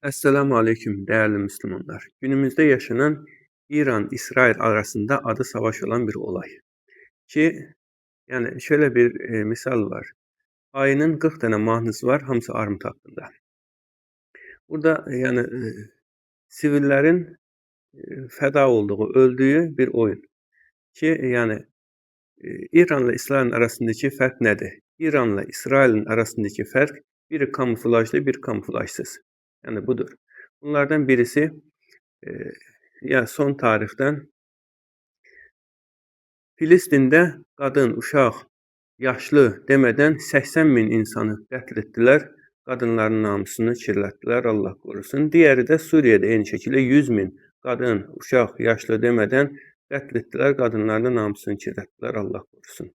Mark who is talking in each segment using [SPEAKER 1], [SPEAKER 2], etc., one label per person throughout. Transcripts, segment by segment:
[SPEAKER 1] Esselamu Aleyküm değerli Müslümanlar. Günümüzde yaşanan İran-İsrail arasında adı savaş olan bir olay. Ki yani şöyle bir misal var. Ayının 40 tane mahnısı var, hamısı armut hakkında. Burada sivillerin feda olduğu, öldüğü bir oyun. Ki yani İranla İsrail'in arasındaki fark nedir? İranla İsrail'in arasındaki fark biri kamuflajlı, bir kamuflajsız. Yani budur. Bunlardan birisi ya son tarixdən Filistin'də qadın, uşaq, yaşlı demədən 80.000 insanı qətl etdilər. Qadınların namusunu kirlətdilər, Allah qorusun. Digəri də Suriyədə eyni şəkildə 100.000 qadın, uşaq, yaşlı demədən qətl etdilər. Qadınların namusunu kirlətdilər, Allah qorusun.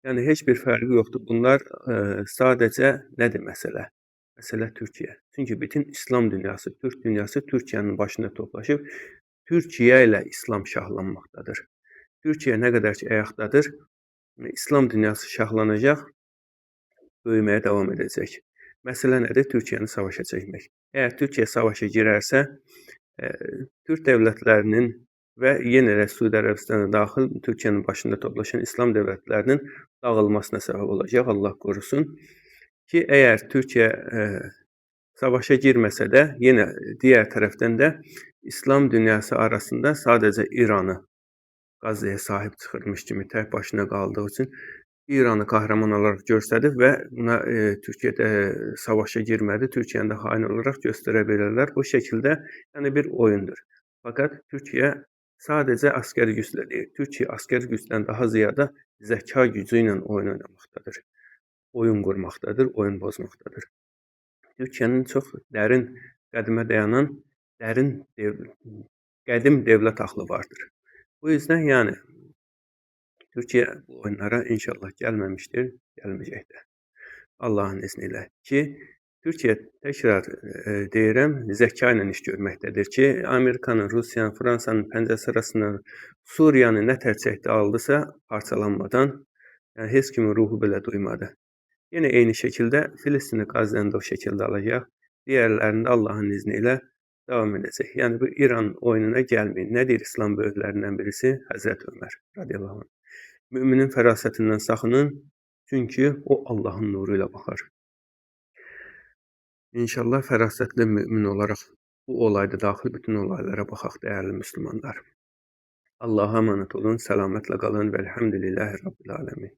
[SPEAKER 1] Yəni heç bir fərqi yoxdur. Bunlar sadəcə nədir məsələ? Məsələ Türkiyə. Çünki bütün İslam dünyası, Türk dünyası Türkiyənin başında toplaşıb Türkiyə ilə İslam şahlanmaqdadır. Türkiyə nə qədər ki ayaqdadır, İslam dünyası şahlanacaq, böyüməyə davam edəcək. Məsələ nədir? Türkiyəni savaşa çəkmək. Əgər Türkiyə savaşa girərsə, Türk dövlətlərinin və yenə də Suudi Ərəbistana daxil Türkiyənin başında toplaşan İslam dövlətlərinin dağılmasına səbəb olacaq, Allah qorusun. Ki əgər Türkiyə savaşa girməsə də, yenə digər tərəfdən də İslam dünyası arasında sadəcə İranı Qazzeyə sahib çıxırmış kimi tək başına qaldığı üçün İranı qəhrəman olaraq göstərdi və buna Türkiyə savaşa girmədi, Türkiyəni də hain olaraq göstərə bilərlər. Bu şəkildə yəni bir oyundur. Fakat Türkiyə sadəcə askeri güclə deyil, Türkiyə askeri gücdən daha ziyada zəka gücü ilə oyun oynamaqdadır. Oyun qurmaqdadır, oyun bozmaqdadır. Türkiyənin çox dərin qədimə dayanan qədim dövlət axlı vardır. Bu yüzden yani Türkiye bu oyunlara inşallah gelmemiştir, gelmeyecektir. Allah'ın izniyle ki Türkiye tekrar deyirəm, zəka ilə iş görməkdədir ki, Amerikanın, Rusiyanın, Fransanın pəncəsi arasından Suriyanı nə tərcəkdə aldısa parçalanmadan, yəni heç kimin ruhu belə duymadı. Yine eyni şəkildə Filistini Qazze'ni də o şəkildə alacaq. Diğerlərində Allah'ın izniyle devam edecek. Yani bu İran oyununa gelmeyin. Ne deyir İslam böyüklərindən birisi? Hazreti Ömer radiyallahu anh. Müminin fərasətindən saxının, çünki o Allah'ın nuruyla baxar. İnşallah fərasətli mümin olaraq bu olayda daxil bütün olaylara baxaq değerli Müslümanlar. Allah'a emanet olun, selametle kalın ve elhamdülillahi Rabbil alemin.